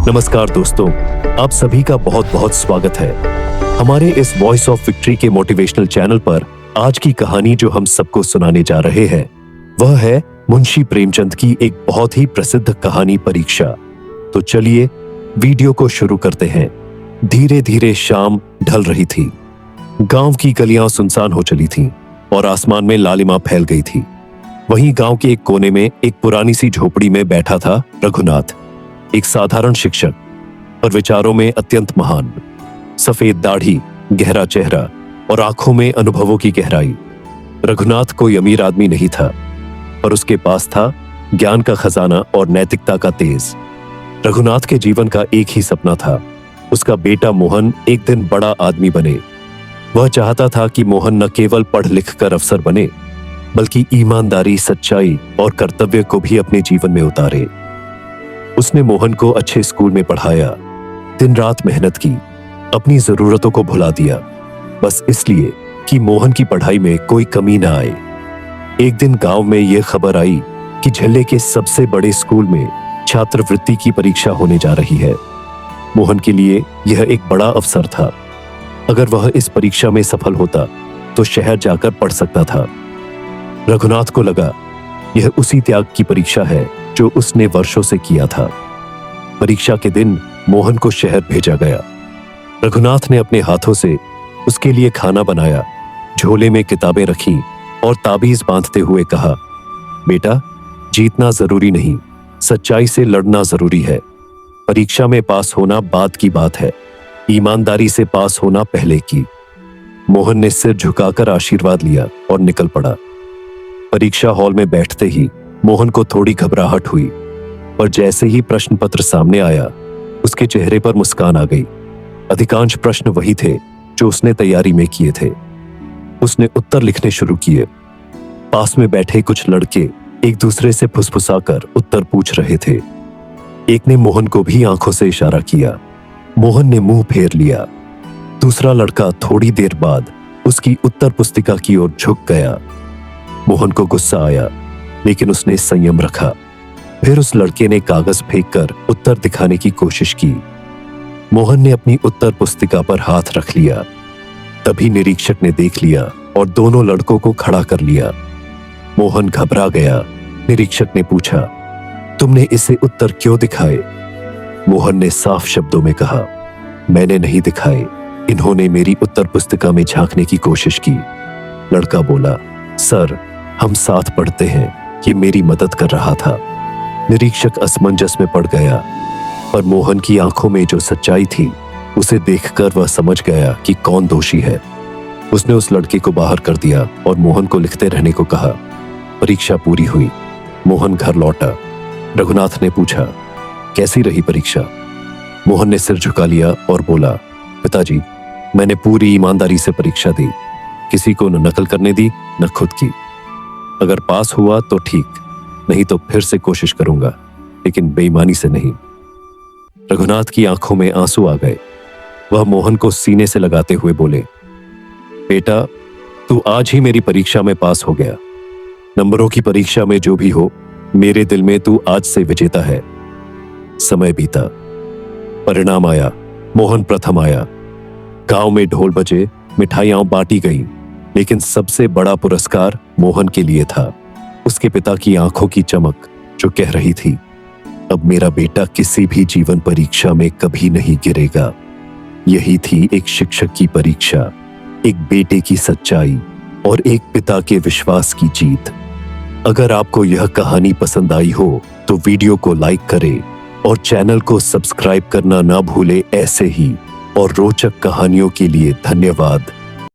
नमस्कार दोस्तों, आप सभी का बहुत बहुत स्वागत है हमारे इस वॉइस ऑफ विक्ट्री के मोटिवेशनल चैनल पर। आज की कहानी जो हम सबको सुनाने जा रहे हैं वह है मुंशी प्रेमचंद की एक बहुत ही प्रसिद्ध कहानी परीक्षा। तो चलिए वीडियो को शुरू करते हैं। धीरे धीरे शाम ढल रही थी। गांव की गलियां सुनसान हो चली थीं और आसमान में लालिमा फैल गई थी। वहीं गांव के एक कोने में एक पुरानी सी झोपड़ी में बैठा था रघुनाथ, एक साधारण शिक्षक पर विचारों में अत्यंत महान। सफेद दाढ़ी, गहरा चेहरा और आंखों में अनुभवों की गहराई। रघुनाथ कोई अमीर आदमी नहीं था, पर उसके पास था ज्ञान का खजाना और नैतिकता का तेज। रघुनाथ के जीवन का एक ही सपना था, उसका बेटा मोहन एक दिन बड़ा आदमी बने। वह चाहता था कि मोहन न केवल पढ़ लिख कर अफसर बने, बल्कि ईमानदारी, सच्चाई और कर्तव्य को भी अपने जीवन में उतारे। उसने मोहन को अच्छे स्कूल में पढ़ाया, दिन रात मेहनत की, अपनी जरूरतों को भुला दिया, बस इसलिए कि मोहन की पढ़ाई में कोई कमी ना आए। एक दिन गांव में यह खबर आई कि जिले के सबसे बड़े स्कूल में छात्रवृत्ति की परीक्षा होने जा रही है। मोहन के लिए यह एक बड़ा अवसर था। अगर वह इस परीक्षा में सफल होता तो शहर जाकर पढ़ सकता था। रघुनाथ को लगा यह उसी त्याग की परीक्षा है जो उसने वर्षों से किया था। परीक्षा के दिन मोहन को शहर भेजा गया। रघुनाथ ने अपने हाथों से उसके लिए खाना बनाया, झोले में किताबें रखी और ताबीज बांधते हुए कहा, बेटा, जीतना जरूरी नहीं, सच्चाई से लड़ना जरूरी है। परीक्षा में पास होना बाद की बात है, ईमानदारी से पास होना पहले की। मोहन ने सिर झुकाकर आशीर्वाद लिया और निकल पड़ा। परीक्षा हॉल में बैठते ही मोहन को थोड़ी घबराहट हुई, पर जैसे ही प्रश्न पत्र सामने आया उसके चेहरे पर मुस्कान आ गई। अधिकांश प्रश्न वही थे जो उसने तैयारी में किए थे। उसने उत्तर लिखने शुरू किए। पास में बैठे कुछ लड़के एक दूसरे से फुसफुसाकर उत्तर पूछ रहे थे। एक ने मोहन को भी आंखों से इशारा किया। मोहन ने मुंह फेर लिया। दूसरा लड़का थोड़ी देर बाद उसकी उत्तर पुस्तिका की ओर झुक गया। मोहन को गुस्सा आया, लेकिन उसने संयम रखा। फिर उस लड़के ने कागज फेंककर उत्तर दिखाने की कोशिश की। मोहन ने अपनी उत्तर पुस्तिका पर हाथ रख लिया। तभी निरीक्षक ने देख लिया और दोनों लड़कों को खड़ा कर लिया। मोहन घबरा गया। निरीक्षक ने पूछा, तुमने इसे उत्तर क्यों दिखाए? मोहन ने साफ शब्दों में कहा, मैंने नहीं दिखाए, इन्होंने मेरी उत्तर पुस्तिका में झांकने की कोशिश की। लड़का बोला, सर, हम साथ पढ़ते हैं, ये मेरी मदद कर रहा था। निरीक्षक असमंजस में पड़ गया, पर मोहन की आंखों में जो सच्चाई थी उसे देखकर वह समझ गया कि कौन दोषी है। उसने उस लड़के को बाहर कर दिया और मोहन को लिखते रहने को कहा। परीक्षा पूरी हुई। मोहन घर लौटा। रघुनाथ ने पूछा, कैसी रही परीक्षा? मोहन ने सिर झुका लिया और बोला, पिताजी, मैंने पूरी ईमानदारी से परीक्षा दी, किसी को न नकल करने दी न खुद की। अगर पास हुआ तो ठीक, नहीं तो फिर से कोशिश करूंगा, लेकिन बेईमानी से नहीं। रघुनाथ की आंखों में आंसू आ गए। वह मोहन को सीने से लगाते हुए बोले, बेटा, तू आज ही मेरी परीक्षा में पास हो गया। नंबरों की परीक्षा में जो भी हो, मेरे दिल में तू आज से विजेता है। समय बीता, परिणाम आया। मोहन प्रथम आया। गांव में ढोल बजे, मिठाइयां बांटी गई, लेकिन सबसे बड़ा पुरस्कार मोहन के लिए था। उसके पिता की आंखों की चमक जो कह रही थी, अब मेरा बेटा किसी भी जीवन परीक्षा में कभी नहीं गिरेगा। यही थी एक शिक्षक की परीक्षा, एक बेटे की सच्चाई और एक पिता के विश्वास की जीत। अगर आपको यह कहानी पसंद आई हो तो वीडियो को लाइक करें और चैनल को सब्सक्राइब करना ना भूले। ऐसे ही और रोचक कहानियों के लिए धन्यवाद।